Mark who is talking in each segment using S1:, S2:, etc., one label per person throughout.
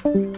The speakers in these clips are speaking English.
S1: And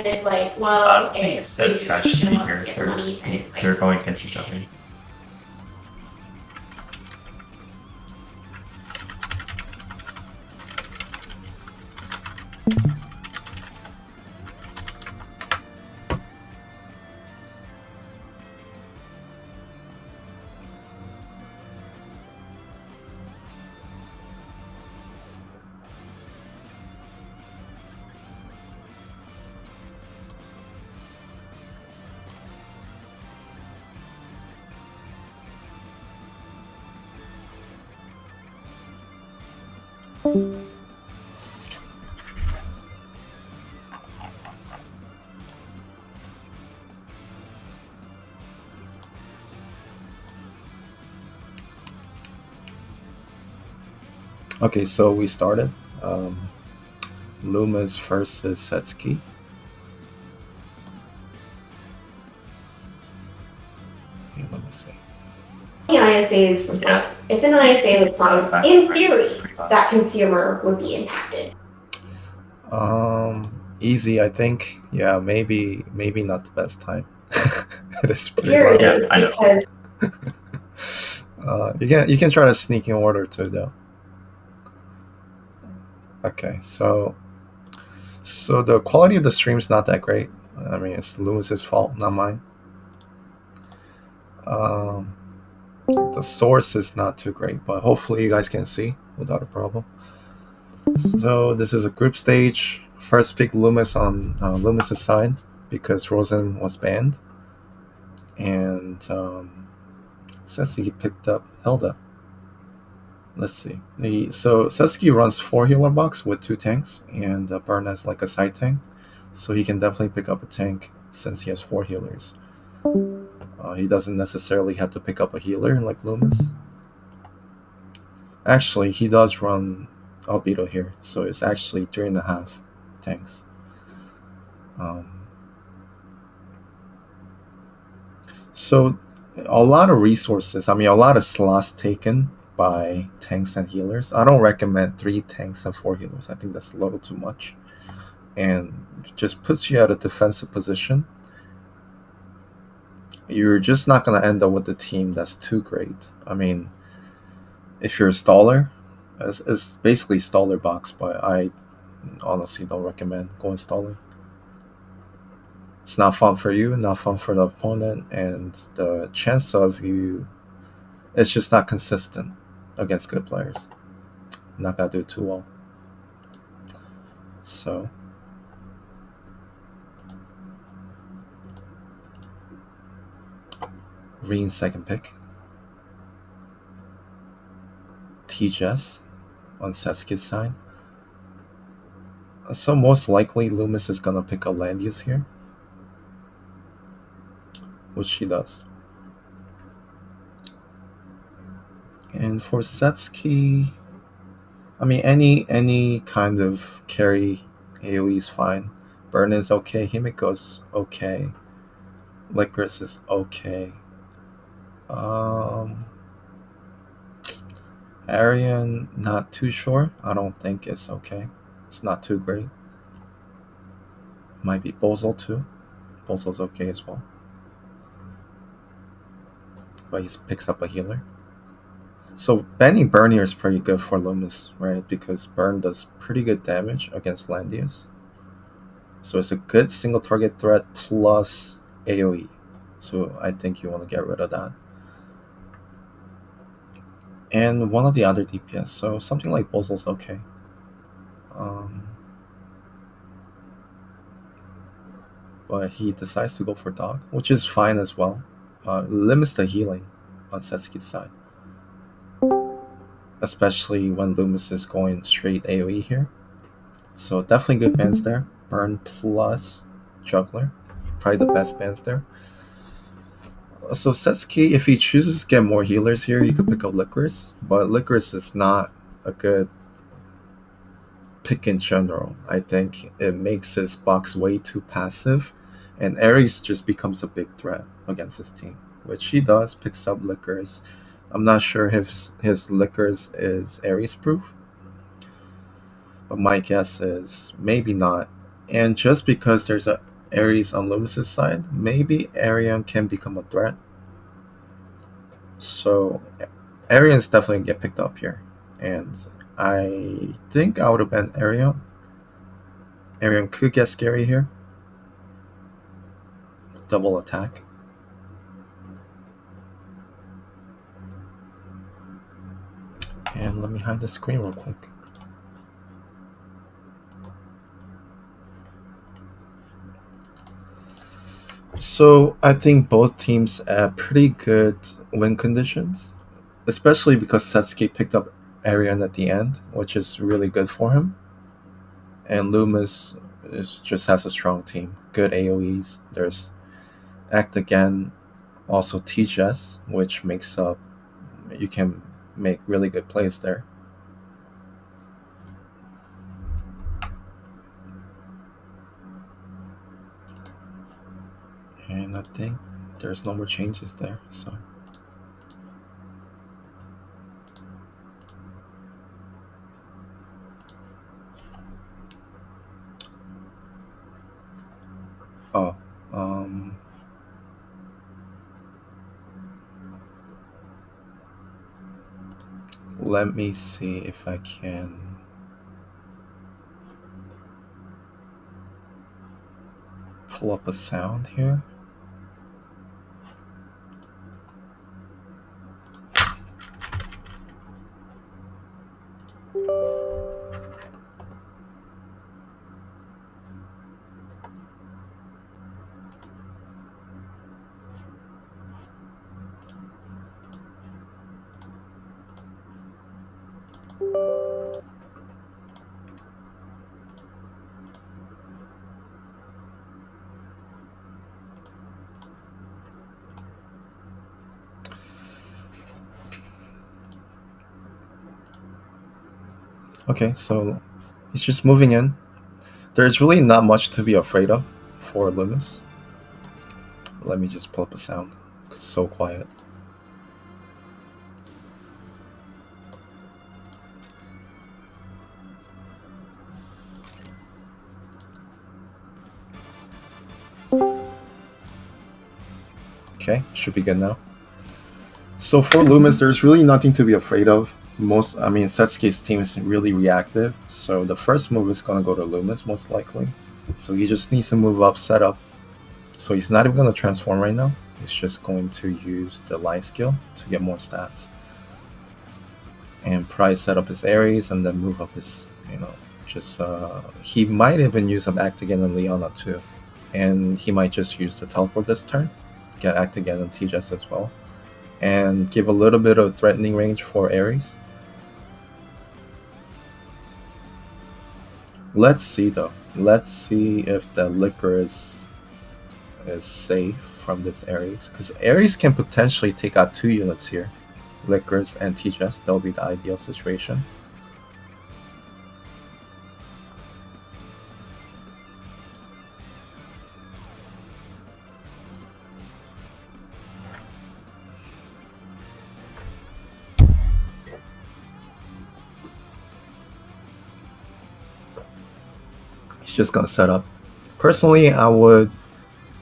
S1: it's like, well, it's
S2: Sedsky should be here.
S1: get money, and it's like
S2: They're going against each other.
S3: Okay, so we started. Leumas versus Sedsky. Okay, let me see.
S1: ISAs for sound. If an ISA was slowed, in theory, that consumer would be impacted.
S3: Easy, I think. Yeah, maybe not the best time. It is pretty
S1: Here
S3: loud.
S1: it is,
S2: I know.
S1: because
S3: You can try to sneak in order too, though. Okay, so the quality of the stream is not that great. I mean, it's Lewis's fault, not mine. The source is not too great, but hopefully you guys can see without a problem. So this is a group stage. First pick Leumas on Leumas' side because Rosen was banned, and Sedsky picked up Hilda. Let's see. So Sedsky runs 4 healer box with 2 tanks, and Burn has like a side tank, so he can definitely pick up a tank since he has 4 healers. He doesn't necessarily have to pick up a healer like Leumas. Actually, he does run Albedo here, so it's actually 3.5 tanks. So a lot of resources. I mean, a lot of slots taken by tanks and healers. I don't recommend 3 tanks and 4 healers. I think that's a little too much, and just puts you at a defensive position. You're just not going to end up with a team that's too great. I mean, if you're a staller, it's basically staller box, but I honestly don't recommend going stalling. It's not fun for you, not fun for the opponent, and the chance of you, it's just not consistent against good players. Not gonna do too well. So Reen second pick. TSdL on Sedsky's side. So most likely Leumas is gonna pick a land use here, which he does. And for Sedsky, I mean any kind of carry AoE is fine. Burn is okay. Himiko's okay. Licorice is okay. Arian, not too sure. I don't think it's okay. It's not too great. Might be Bozel too. Bozel's okay as well. But he picks up a healer. So banning Burnier is pretty good for Leumas, right? Because Burn does pretty good damage against Landius. So it's a good single target threat plus AoE. So I think you want to get rid of that. And one of the other DPS. So something like Bozel's okay. But he decides to go for Dog, which is fine as well. Limits the healing on Sedsky's side. Especially when Leumas is going straight AoE here. So definitely good bans there. Burn plus Juggler. Probably the best bans there. So Sedsky, if he chooses to get more healers here, you could pick up Licorice. But Licorice is not a good pick in general. I think it makes his box way too passive. And Ares just becomes a big threat against his team. Which he does, picks up Licorice. I'm not sure if his Licorice is Ares proof. But my guess is maybe not. And just because there's a Ares on Loomis' side, maybe Arian can become a threat. So Arian's definitely get picked up here. And I think I would have been Arian. Arian could get scary here. Double attack. And let me hide the screen real quick. So I think both teams have pretty good win conditions, especially because Sedsky picked up Arian at the end, which is really good for him. And Leumas just has a strong team, good AoEs. There's Act Again, also TSdL, which makes up, you can make really good plays there. And I think there's no more changes there, so. Oh, let me see if I can pull up a sound here. Okay, so he's just moving in. There's really not much to be afraid of for Leumas. Let me just pull up a sound. It's so quiet. Okay, should be good now. So for Leumas, there's really nothing to be afraid of. Sedsky's team is really reactive, so the first move is gonna go to Leumas most likely. So he just needs to move up, set up. So he's not even gonna transform right now. He's just going to use the light skill to get more stats. And probably set up his Ares and then move up his, he might even use up Act Again and Leona too. And he might just use the teleport this turn, get Act Again and TSdL as well. And give a little bit of threatening range for Ares. Let's see though. Let's see if the Licorice is safe from this Ares. Because Ares can potentially take out 2 units here. Licorice and TSdL. That would be the ideal situation. He's just gonna set up. Personally, I would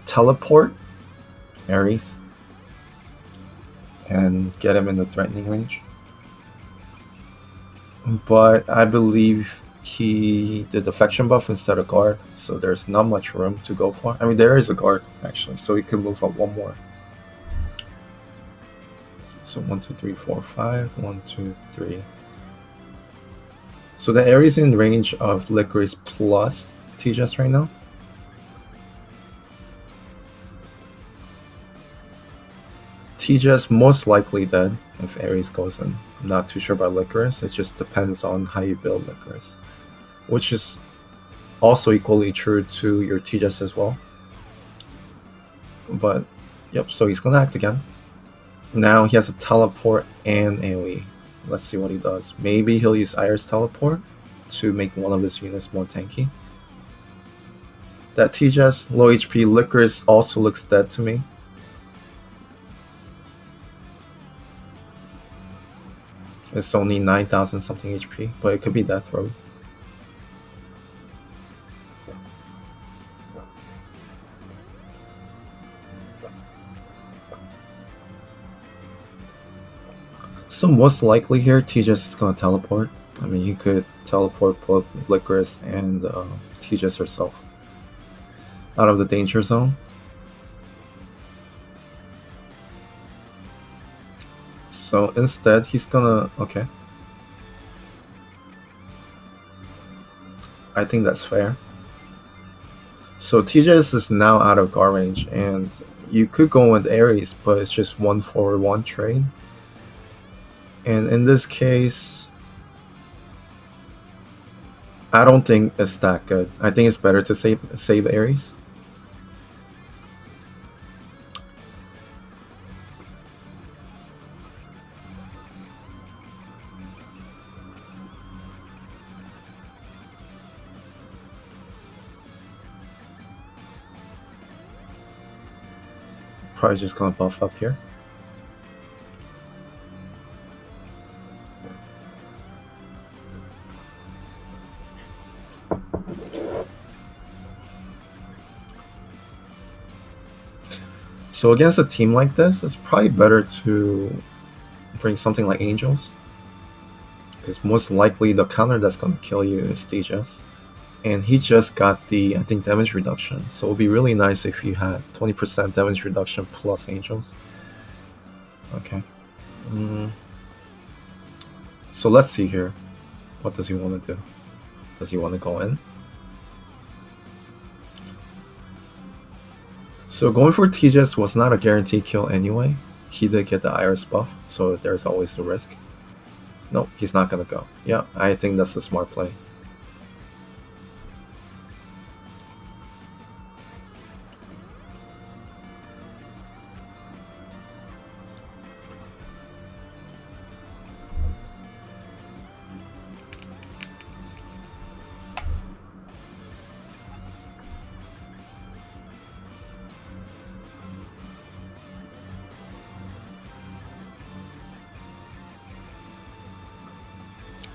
S3: teleport Ares and get him in the threatening range. But I believe he did defection buff instead of guard, so there's not much room to go for. I mean, there is a guard actually, so he could move up one more. So 1, 2, 3, 4, 5. 1, 2, 3. So the Ares in range of Licorice plus TSdL right now. TSdL most likely dead if Ares goes in. I'm not too sure about Licorice. It just depends on how you build Licorice, which is also equally true to your TSdL as well. But yep, so he's gonna act again. Now he has a teleport and AoE. Let's see what he does. Maybe he'll use Iris teleport to make one of his units more tanky. That TSdL, low HP Licorice also looks dead to me. It's only 9,000 something HP, but it could be Death Road. So most likely here, TSdL is going to teleport. I mean, he could teleport both Licorice and TSdL herself out of the danger zone. So instead, he's gonna... okay. I think that's fair. So TSdL is now out of guard range, and you could go with Ares, but it's just 1-for-1 trade. And in this case, I don't think it's that good. I think it's better to save Ares. Probably just gonna buff up here. So against a team like this, it's probably better to bring something like Angels, because most likely the counter that's going to kill you is TSdL. And he just got the, I think, damage reduction. So it would be really nice if you had 20% damage reduction plus Angels. Okay. So let's see here. What does he want to do? Does he want to go in? So going for TSdL was not a guaranteed kill anyway. He did get the Iris buff, so there's always the risk. No, he's not gonna go. Yeah, I think that's a smart play.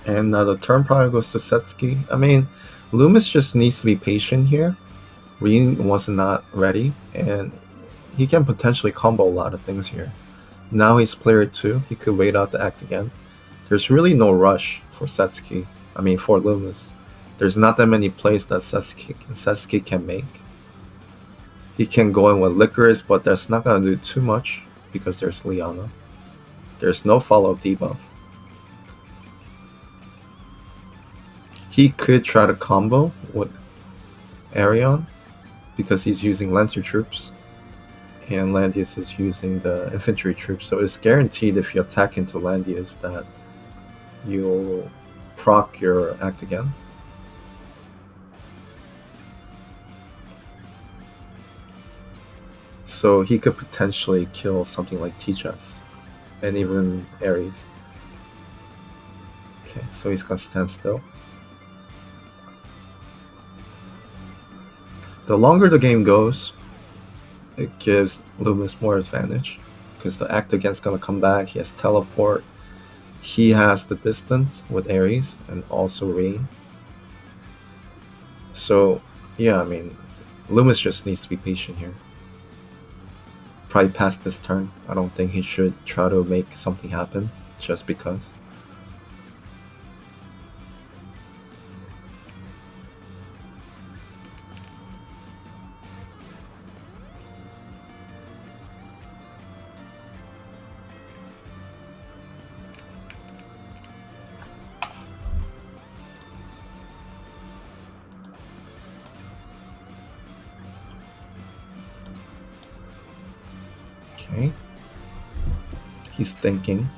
S3: And the turn probably goes to Sedsky. I mean, Leumas just needs to be patient here. Reen was not ready, and he can potentially combo a lot of things here. Now he's player 2, he could wait out the act again. There's really no rush for Sedsky. I mean, for Leumas. There's not that many plays that Sedsky can make. He can go in with Licorice, but that's not going to do too much because there's Liana. There's no follow-up debuff. He could try to combo with Arion because he's using Lancer troops and Landius is using the infantry troops, so it's guaranteed if you attack into Landius that you'll proc your act again. So he could potentially kill something like TSdL and even Ares. Okay, so he's gonna stand still. The longer the game goes, it gives Leumas more advantage because the act against gonna come back. He has teleport. He has the distance with Ares and also Rain. So, yeah, I mean, Leumas just needs to be patient here. Probably past this turn. I don't think he should try to make something happen just because. Okay. He's thinking.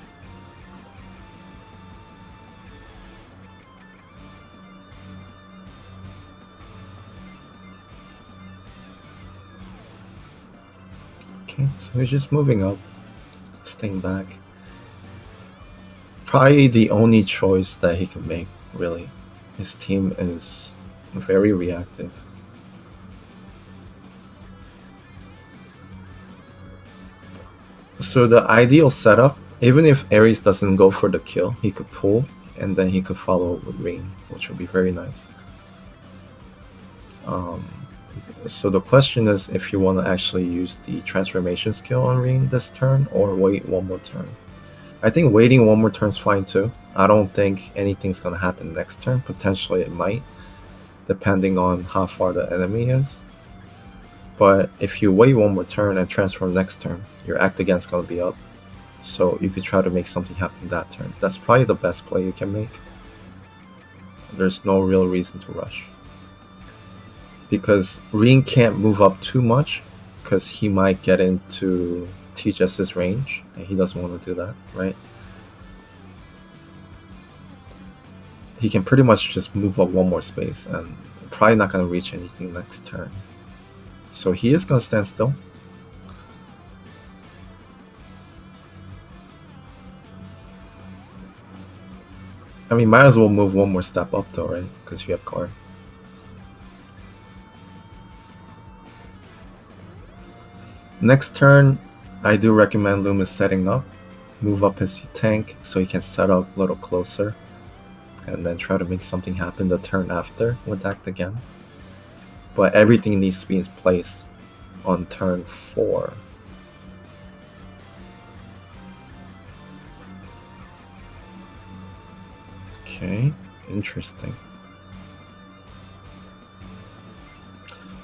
S3: Okay, so he's just moving up, staying back. Probably the only choice that he can make, really. His team is very reactive. So the ideal setup, even if Ares doesn't go for the kill, he could pull and then he could follow with Rain, which would be very nice. So the question is if you want to actually use the transformation skill on Rain this turn or wait one more turn. I think waiting one more turn is fine too. I don't think anything's going to happen next turn. Potentially it might, depending on how far the enemy is. But if you wait one more turn and transform next turn, your act against is going to be up. So you could try to make something happen that turn. That's probably the best play you can make. There's no real reason to rush. Because Reen can't move up too much because he might get into TS's range and he doesn't want to do that, right? He can pretty much just move up one more space and probably not going to reach anything next turn. So he is going to stand still. I mean, might as well move one more step up though, right? Because you have guard. Next turn, I do recommend Leumas setting up. Move up his tank so he can set up a little closer. And then try to make something happen the turn after with act again. But everything needs to be in place on turn 4. Okay, interesting.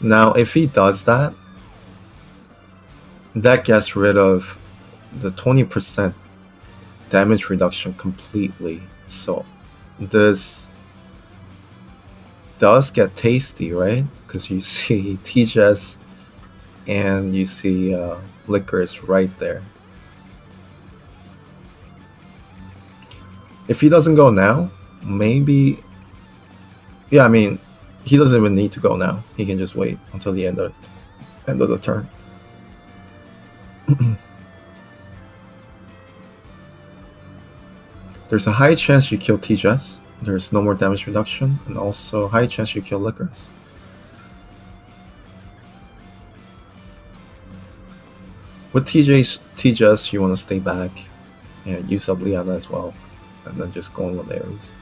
S3: Now, if he does that, that gets rid of the 20% damage reduction completely. So this does get tasty, right? Because you see TJS and you see Licorice right there. If he doesn't go now, maybe... Yeah, I mean, he doesn't even need to go now. He can just wait until the end of the turn. There's a high chance you kill TJS. There's no more damage reduction, and also high chance you kill Licorice. With TJS, you want to stay back and use up Liana as well, and then just go on with Ares.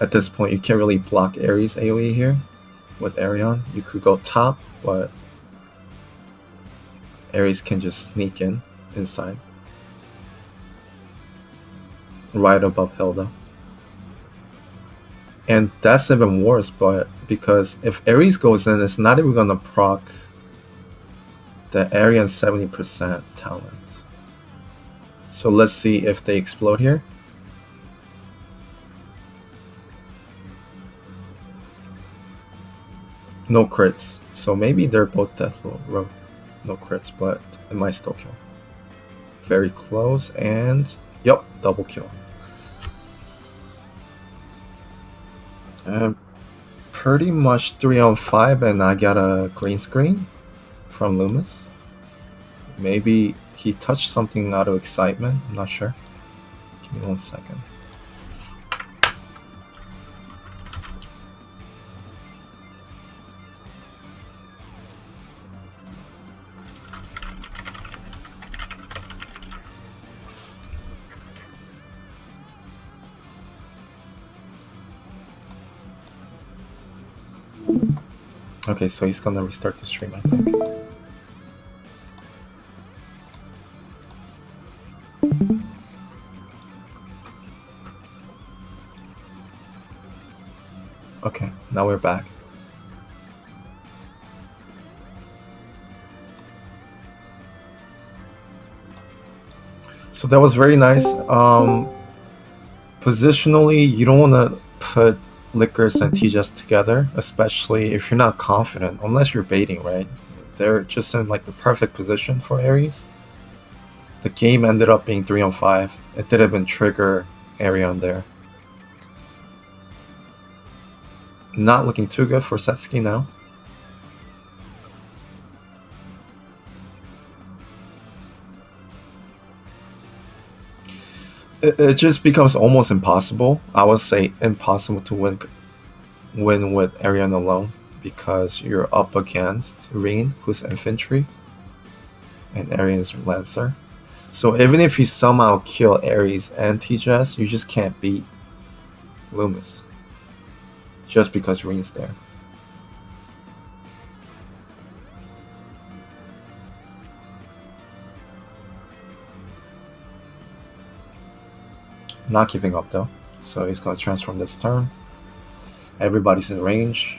S3: At this point, you can't really block Ares AoE here with Arion. You could go top, but Ares can just sneak in inside. Right above Hilda. And that's even worse, but because if Ares goes in, it's not even gonna proc the Arian 70% talent. So let's see if they explode here. No crits. So maybe they're both death row. No crits, but it might still kill. Very close, and yep, double kill. Pretty much 3 on 5, and I got a green screen from Leumas. Maybe he touched something out of excitement. I'm not sure. Give me 1 second. Okay, so he's gonna restart the stream, I think. Okay, now we're back. So that was very nice. Positionally, you don't want to put Lickers and TSdL together, especially if you're not confident, unless you're baiting, right? They're just in like the perfect position for Aries. The game ended up being 3-on-5. It did have been trigger Arion there. Not looking too good for Sedsky now. It just becomes almost impossible. I would say impossible to win with Arion alone, because you're up against Reen, who's infantry, and Arion's lancer. So even if you somehow kill Ares and TSdL, you just can't beat Leumas, just because Reen's there. Not giving up though, so he's gonna transform this turn. Everybody's in range.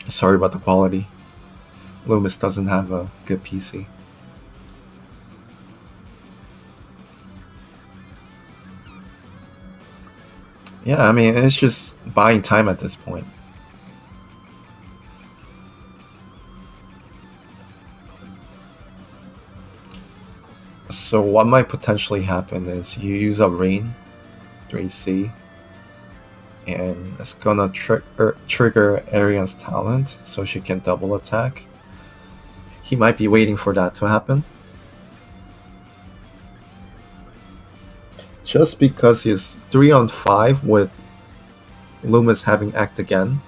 S3: Sorry about the quality. Leumas doesn't have a good PC. Yeah, I mean, it's just buying time at this point. So what might potentially happen is you use a Rain 3C, and it's gonna trigger Arian's talent, so she can double attack. He might be waiting for that to happen. Just because he's 3-on-5 with Leumas having Act Again,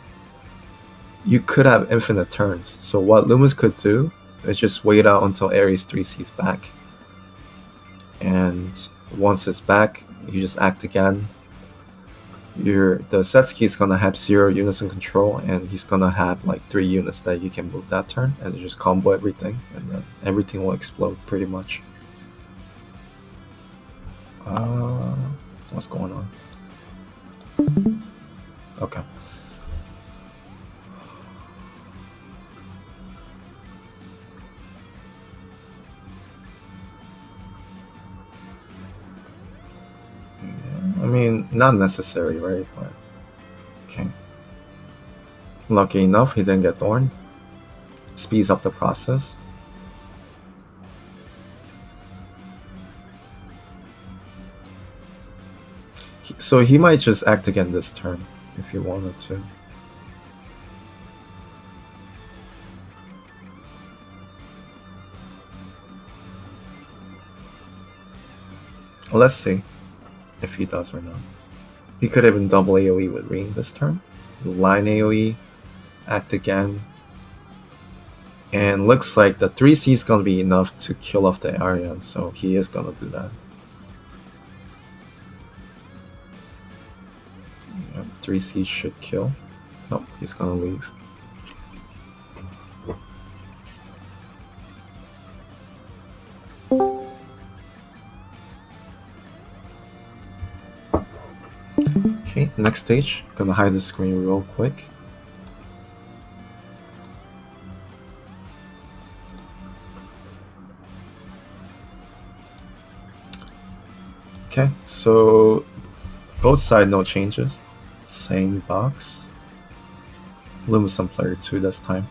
S3: you could have infinite turns. So what Leumas could do is just wait out until Ares 3C's back. And once it's back, you just Act Again. The Sedsky is gonna have 0 units in control, and he's gonna have like 3 units that you can move that turn, and just combo everything, and then everything will explode pretty much. What's going on? Okay. I mean, not necessary, right? But okay. Lucky enough, he didn't get thorned. Speeds up the process. So he might just Act Again this turn if he wanted to. Let's see if he does or not. He could even double AoE with Reen this turn. Line AoE, Act Again. And looks like the 3C is gonna be enough to kill off the Arian, so he is gonna do that. 3C should kill. Nope, he's gonna leave. Okay, next stage. Gonna hide the screen real quick. Okay, so both sides no changes. Same box. Leumas on player 2 this time.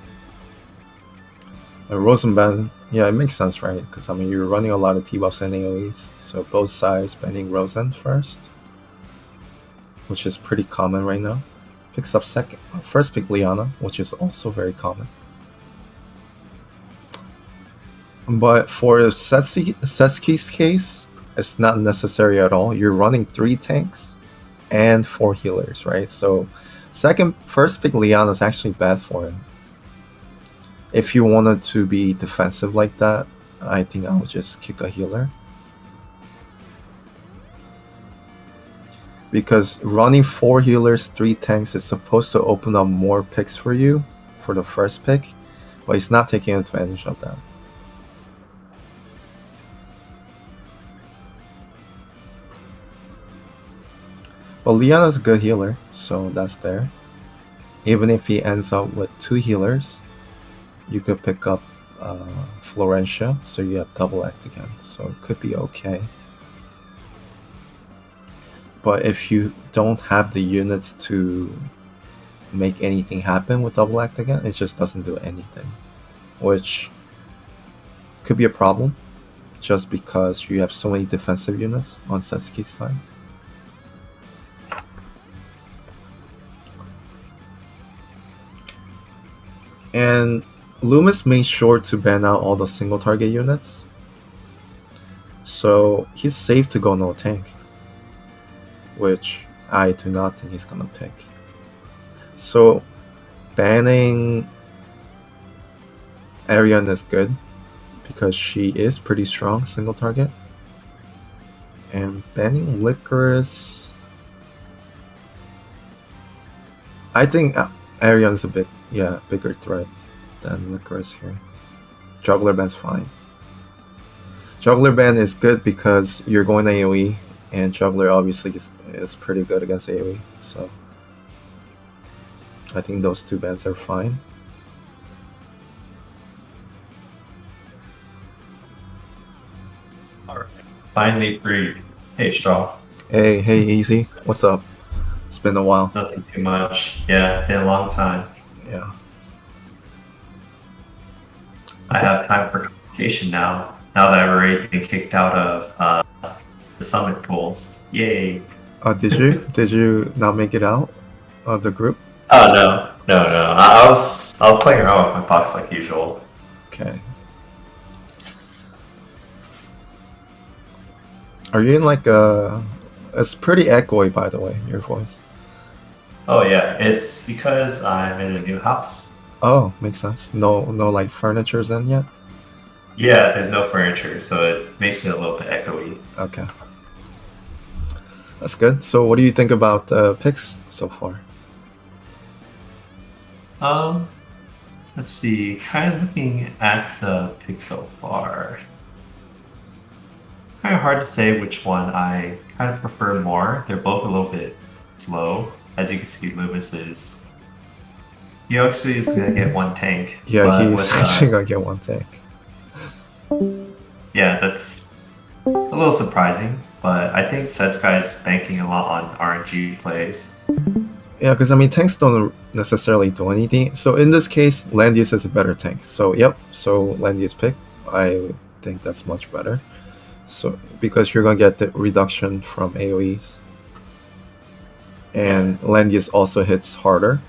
S3: Rosenband, yeah, it makes sense, right? Because I mean, you're running a lot of T-buffs and AoEs, so both sides banning Rosen first, which is pretty common right now. Picks up second. First pick Liana, which is also very common. But for Sedsky's case, it's not necessary at all. You're running 3 tanks and 4 healers, right? So first pick Leon is actually bad for him. If you wanted to be defensive like that, I think I would just kick a healer. Because running 4 healers, 3 tanks is supposed to open up more picks for you for the first pick, but he's not taking advantage of that. But Leon is a good healer, so that's there. Even if he ends up with 2 healers, you could pick up Florentia, so you have double act again, so it could be okay. But if you don't have the units to make anything happen with double act again, it just doesn't do anything, which could be a problem just because you have so many defensive units on Sedsky's side. And Leumas made sure to ban out all the single target units, so he's safe to go no tank, which I do not think he's gonna pick. So banning Ariane is good because she is pretty strong single target, and banning Licorice, I think Ariane's a bigger threat than Licorice here. Juggler ban's fine. Juggler ban is good because you're going AoE, and Juggler obviously is pretty good against AoE, so I think those 2 bans are fine.
S2: Alright. Finally free. Hey, Straw.
S3: Hey, Easy. What's up? It's been a while.
S2: Nothing too much. Yeah, been a long time.
S3: Yeah.
S2: I have time for communication now that I've already been kicked out of the summit pools. Yay.
S3: Did you not make it out of the group?
S2: Oh, no. I was playing around with my box like usual.
S3: Okay. Are you in like a... It's pretty echoey, by the way, your voice.
S2: Oh yeah, it's because I'm in a new house.
S3: Oh, makes sense. No like furniture's in yet?
S2: Yeah, there's no furniture, so it makes it a little bit echoey.
S3: Okay. That's good. So what do you think about picks so far?
S2: Let's see. Kind of looking at the picks so far. Kind of hard to say which one I kind of prefer more. They're both a little bit slow. As you can see, Leumas is... He actually is going to get 1 tank.
S3: Yeah, he's actually going to get 1 tank.
S2: Yeah, that's a little surprising, but I think Sedsky is banking a lot on RNG plays.
S3: Yeah, because I mean, tanks don't necessarily do anything. So in this case, Landius is a better tank. So yep, so Landius pick. I think that's much better. So because you're gonna get the reduction from AoEs, and Landius also hits harder,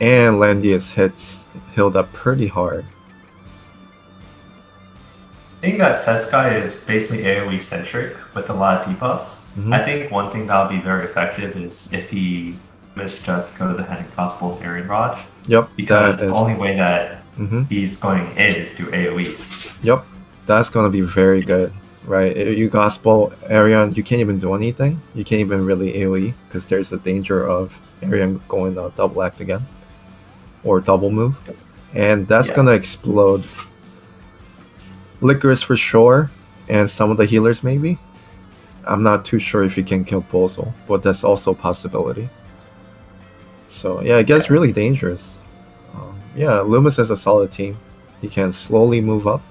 S3: and Landius hits Hilda pretty hard.
S2: Seeing that Sedsky is basically AoE centric with a lot of debuffs, I think one thing that'll be very effective is if he just goes ahead and cospels Arian Rod.
S3: Yep,
S2: because the only way that he's going in is through AoEs.
S3: Yep, that's gonna be very good. Right, if you gospel Arian, you can't even do anything. You can't even really AoE because there's a danger of Arian going double act again or double move, and that's gonna explode Licorice for sure, and some of the healers maybe. I'm not too sure if you can kill Bozo, but that's also a possibility. So yeah, it gets really dangerous. Yeah, Leumas is a solid team. He can slowly move up.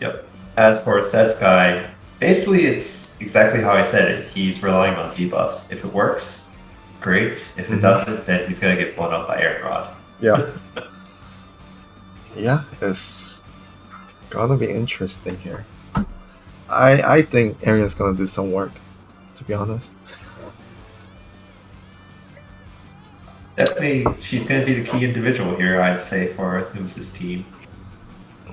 S2: Yep. As for Sedsky, basically it's exactly how I said it. He's relying on debuffs. If it works, great. If it doesn't, then he's gonna get blown up by Arian Rod.
S3: Yeah. Yeah, it's gonna be interesting here. I think Arian's gonna do some work, to be honest.
S2: Definitely, she's going to be the key individual here, I'd say, for Leumas' team.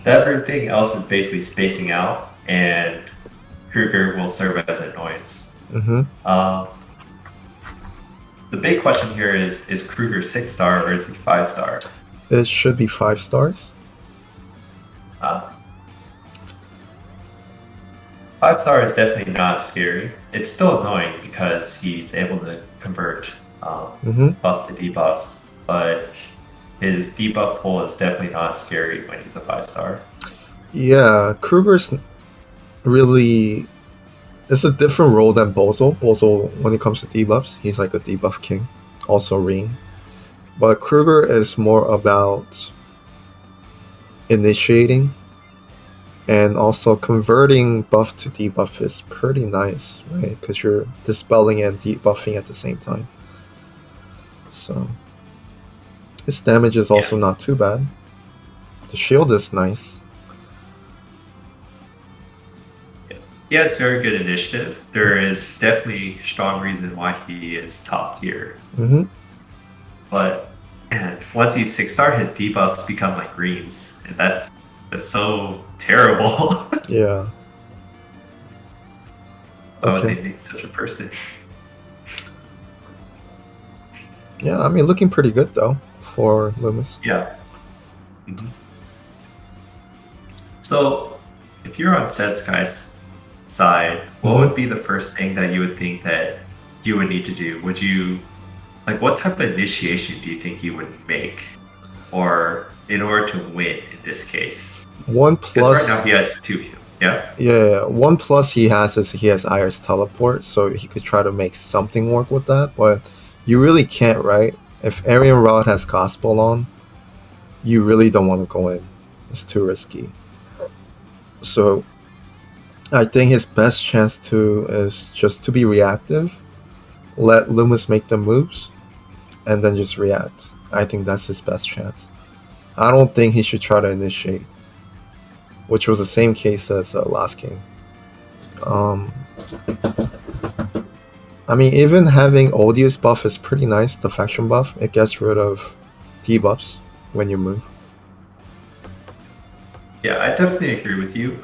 S2: Everything else is basically spacing out, and Kruger will serve as an annoyance.
S3: Mm-hmm.
S2: The big question here is Kruger 6-star or is he 5-star?
S3: It should be 5 stars.
S2: 5-star is definitely not scary. It's still annoying because he's able to convert buffs to debuffs, but his debuff pool is definitely not scary when he's a 5-star.
S3: Yeah, Kruger's really... It's a different role than Bozo. Bozo, when it comes to debuffs, he's like a debuff king. Also Ring. But Kruger is more about initiating, and also converting buff to debuff is pretty nice, right? Because you're dispelling and debuffing at the same time. So his damage is also not too bad. The shield is nice.
S2: He has very good initiative. There is definitely strong reason why he is top tier.
S3: Mm-hmm.
S2: But once he's 6-star, his debuffs become like greens, and that's so terrible.
S3: Yeah.
S2: Why would
S3: Okay.
S2: they make such a person?
S3: Yeah, I mean, looking pretty good though for Leumas.
S2: Yeah. So, if you're on Sedsky's side, what would be the first thing that you would think that you would need to do? Would you, like, what type of initiation do you think you would make, or in order to win in this case?
S3: 1
S2: Because
S3: plus.
S2: right now he has 2. Yeah.
S3: Yeah, 1 plus he has is he has Iris teleport, so he could try to make something work with that, but you really can't, right? If Arian Rod has Gospel on, you really don't want to go in. It's too risky. So I think his best chance is just to be reactive, let Leumas make the moves, and then just react. I think that's his best chance. I don't think he should try to initiate, which was the same case as last game. I mean, even having Odious buff is pretty nice, the faction buff. It gets rid of debuffs when you move.
S2: Yeah, I definitely agree with you.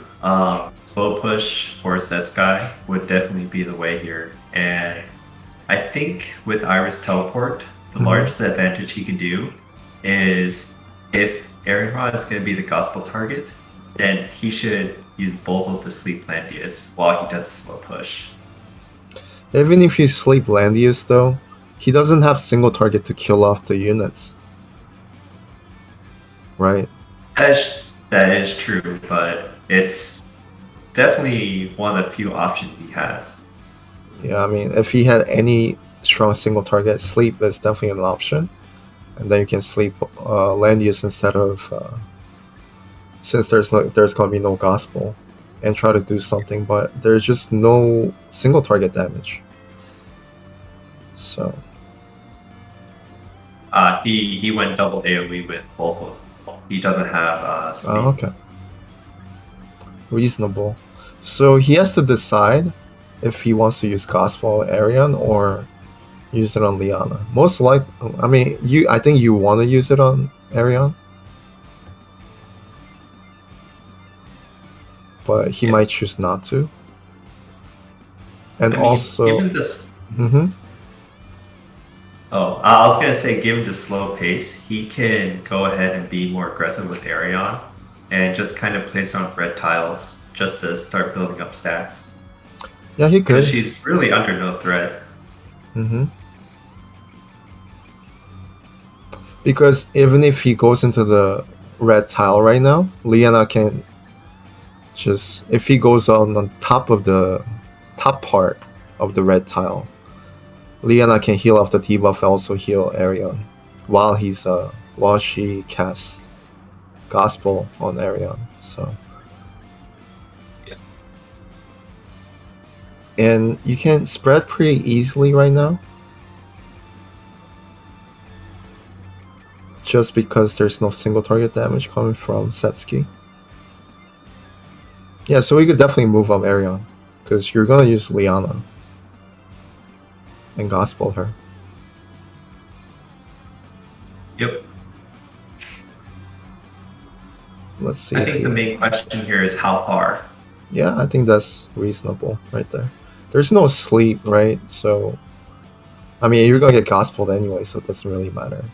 S2: Slow push for Sedsky would definitely be the way here. And I think with Iris Teleport, the largest advantage he can do is if Aaron Rod is going to be the gospel target, then he should use Bozel to sleep Landius while he does a slow push.
S3: Even if you sleep Landius though, he doesn't have single target to kill off the units. Right?
S2: That is true, but it's definitely one of the few options he has.
S3: Yeah, I mean, if he had any strong single target, sleep is definitely an option. And then you can sleep Landius instead of... since there's going to be no gospel, and try to do something, but there's just no single target damage. So...
S2: He went double AoE with both of them. He doesn't have sleep.
S3: Oh, okay. Reasonable. So he has to decide if he wants to use Gospel Arion or use it on Liana. Most like, I mean, I think you want to use it on Arion, but he might choose not to. And also,
S2: given this. Oh, I was gonna say, given the slow pace, he can go ahead and be more aggressive with Arion, and just kind of place on red tiles just to start building up stacks.
S3: Yeah, he could.
S2: Because she's really under no threat.
S3: Because even if he goes into the red tile right now, Liana can just, if he goes on top of the top part of the red tile, Liana can heal off the debuff and also heal Arion while she casts Gospel on Arion. So and you can spread pretty easily right now, just because there's no single target damage coming from Sedsky. Yeah, so we could definitely move up Arion, because you're gonna use Liana and Gospel her.
S2: Yep.
S3: Let's see
S2: I
S3: if
S2: think
S3: he...
S2: the main question here is how far.
S3: Yeah, I think that's reasonable right there. There's no sleep, right? So, I mean, you're gonna get gospeled anyway, so it doesn't really matter.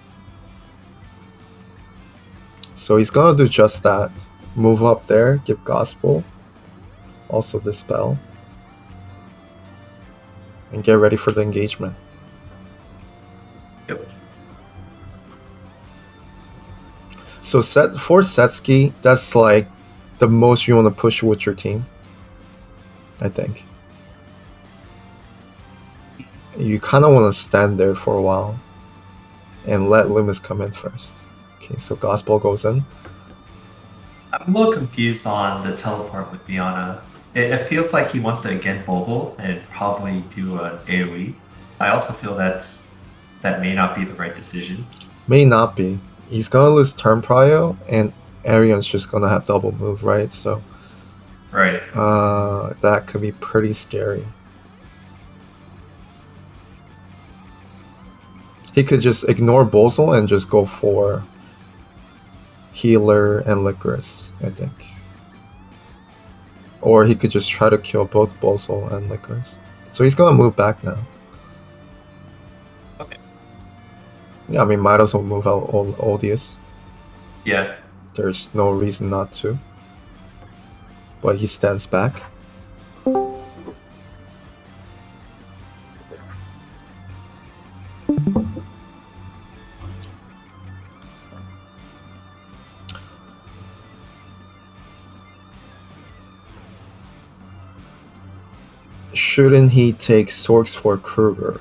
S3: So he's gonna do just that. Move up there, give gospel. Also dispel. And get ready for the engagement.
S2: Yep.
S3: So for Sedsky, that's like the most you want to push with your team, I think. You kind of want to stand there for a while and let Leumas come in first. Okay, so Gospel goes in.
S2: I'm a little confused on the teleport with Biana. It feels like he wants to again Bozel and probably do an AoE. I also feel that may not be the right decision.
S3: May not be. He's gonna lose turn prio, and Arian's just gonna have double move, right? So,
S2: right.
S3: That could be pretty scary. He could just ignore Bozel and just go for Healer and Licorice, I think. Or he could just try to kill both Bozel and Licorice. So he's gonna move back now.
S2: Okay.
S3: Yeah, I mean, might as well move out Odious.
S2: Yeah.
S3: There's no reason not to. But he stands back. Shouldn't he take Sorks for Kruger?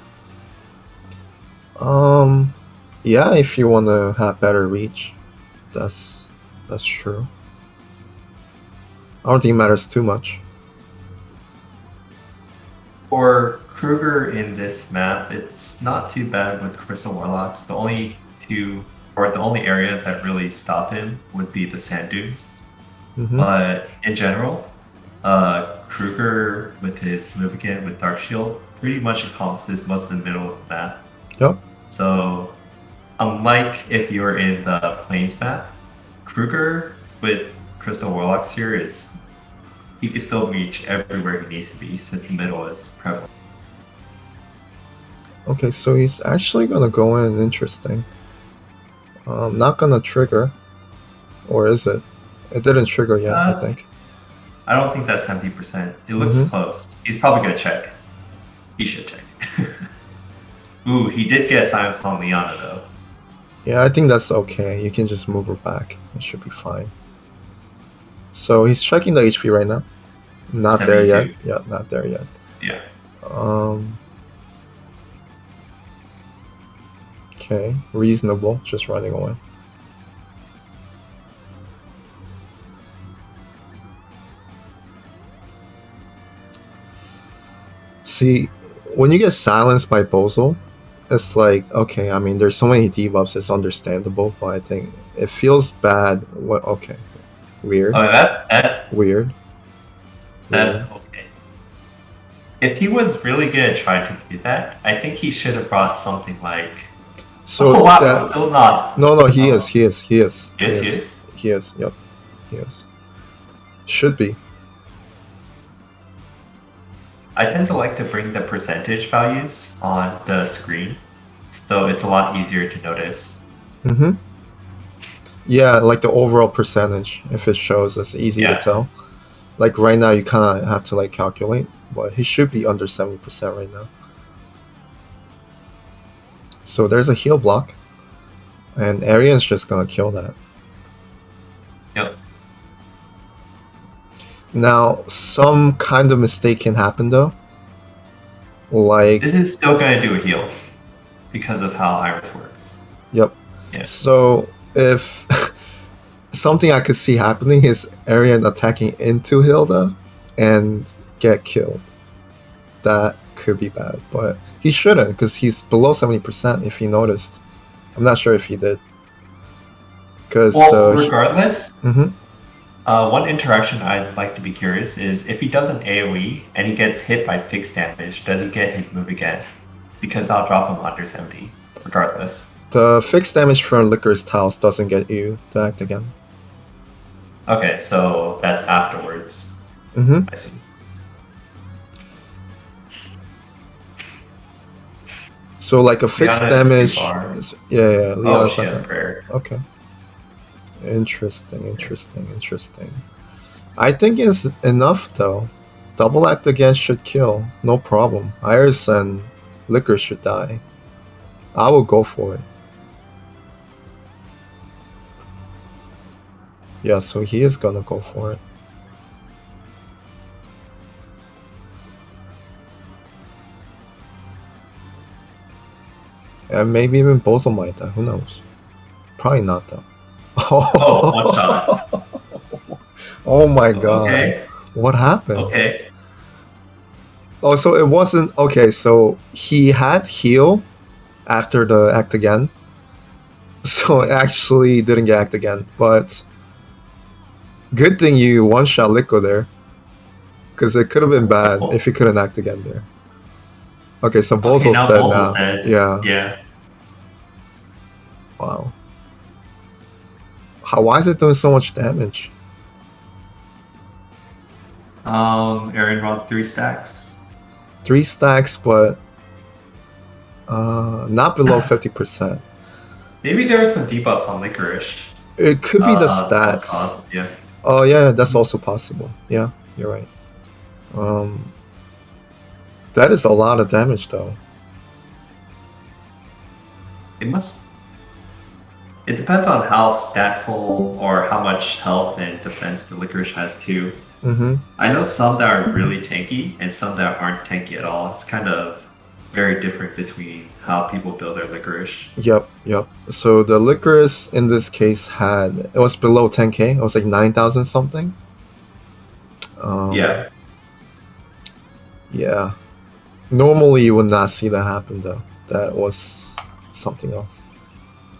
S3: Yeah, if you want to have better reach, that's true. I don't think it matters too much.
S2: For Kruger in this map, it's not too bad with Crystal Warlocks. The only areas that really stop him would be the sand dunes.
S3: Mm-hmm.
S2: But in general, Kruger with his move again with Dark Shield pretty much encompasses most of the middle of the map.
S3: Yep.
S2: So, unlike if you're in the Plains map, Kruger with Crystal Warlocks here he can still reach everywhere he needs to be since the middle is prevalent.
S3: Okay, so he's actually gonna go in. Interesting. Not gonna trigger, or is it? It didn't trigger yet, I think.
S2: I don't think that's 70%. It looks close. He's probably gonna check. He should check. Ooh, he did get silence on Liana though.
S3: Yeah, I think that's okay. You can just move her back. It should be fine. So he's checking the HP right now. Not
S2: 72.
S3: there yet. Yeah, not there yet.
S2: Yeah.
S3: Okay, reasonable. Just running away. See, when you get silenced by Bozel, it's like, okay, I mean, there's so many debuffs, it's understandable, but I think it feels bad. What? Okay. Weird.
S2: Oh, that
S3: Weird.
S2: okay. If he was really good at trying to do that, I think he should have brought something like.
S3: So
S2: oh wow, still not.
S3: No, he is.
S2: Yes,
S3: He is. Yep. He is. Should be.
S2: I tend to like to bring the percentage values on the screen, so it's a lot easier to notice.
S3: Mm-hmm. Yeah, like the overall percentage, if it shows, it's easy to tell. Like right now, you kind of have to like calculate, but he should be under 70% right now. So there's a heal block, and Arian's just gonna kill that.
S2: Yep.
S3: Now, some kind of mistake can happen though. Like
S2: this is still gonna do a heal because of how Iris works.
S3: Yep.
S2: Yeah.
S3: So if something I could see happening is Arian attacking into Hilda and get killed. That could be bad, but he shouldn't because he's below 70%. If he noticed, I'm not sure if he did. Because
S2: regardless. One interaction I'd like to be curious is if he does an AoE and he gets hit by fixed damage, does he get his move again? Because that'll drop him under 70, regardless.
S3: The fixed damage from Licorice Tiles doesn't get you to act again.
S2: Okay, so that's afterwards.
S3: Mm-hmm.
S2: I see.
S3: So like a fixed
S2: Liana is too
S3: damage.
S2: far.
S3: Yeah,
S2: Oh,
S3: Liana's
S2: she
S3: not
S2: has
S3: there.
S2: prayer.
S3: Okay. Interesting. I think it's enough though. Double act again should kill, no problem. Iris and Liquor should die. I will go for it. Yeah, so he is gonna go for it. And maybe even Bozo might die, who knows? Probably not though.
S2: Oh, one shot.
S3: Oh my god.
S2: Okay.
S3: What happened?
S2: Okay.
S3: Oh, so it wasn't okay. So he had heal after the act again, so it actually didn't get act again. But good thing you one shot Liko there, because it could have been bad if he couldn't act again there. Okay, so Bozo's
S2: now
S3: dead
S2: Bozo's
S3: now.
S2: dead.
S3: Yeah.
S2: Yeah.
S3: Wow. Why is it doing so much damage?
S2: Aaron rolled 3 stacks.
S3: 3 stacks, but not below 50%.
S2: Maybe there are some debuffs on Licorice.
S3: It could be the
S2: Plus
S3: stats.
S2: cost, yeah.
S3: Oh yeah, that's also possible. Yeah, you're right. That is a lot of damage though.
S2: It depends on how statful or how much health and defense the Licorice has too.
S3: Mm-hmm.
S2: I know some that are really tanky and some that aren't tanky at all. It's kind of very different between how people build their Licorice.
S3: Yep. So the Licorice in this case it was below 10k. It was like 9,000 something.
S2: Yeah.
S3: Yeah. Normally you would not see that happen though. That was something else.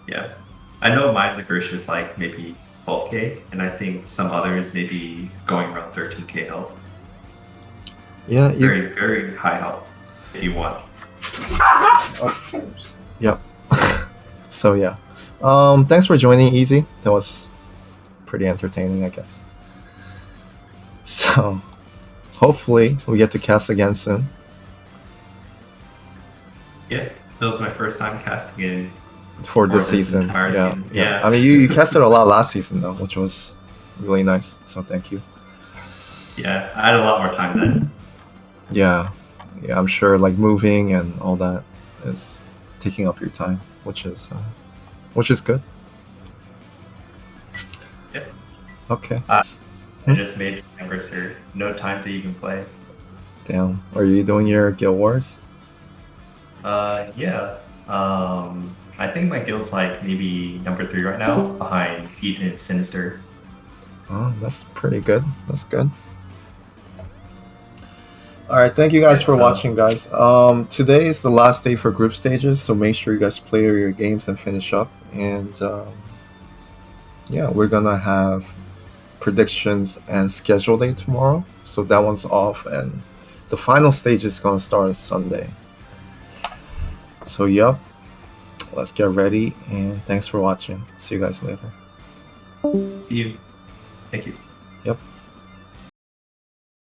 S2: Yeah. I know my Licorice is like maybe 12k, and I think some others maybe going around 13k health.
S3: Yeah,
S2: Very, very high health if you want.
S3: Yep. So yeah. Thanks for joining, Easy. That was pretty entertaining, I guess. So hopefully we get to cast again soon.
S2: Yeah, that was my first time casting in
S3: For this season.
S2: Yeah.
S3: I mean, you casted a lot last season though, which was really nice. So thank you.
S2: Yeah, I had a lot more time then.
S3: Yeah, I'm sure like moving and all that is taking up your time, which is good.
S2: Yeah.
S3: Okay.
S2: I just made anniversary. No time to even play.
S3: Damn. Are you doing your Guild Wars?
S2: Yeah. I think my guild's like maybe number 3 right now, behind Heat and Sinister.
S3: Oh, that's pretty good. That's good. Alright, thank you guys for watching, guys. Today is the last day for group stages, so make sure you guys play your games and finish up. And yeah, we're gonna have predictions and schedule day tomorrow, so that one's off, and the final stage is gonna start on Sunday. So yep, let's get ready, and thanks for watching. See you guys later.
S2: See you. Thank you.
S3: Yep.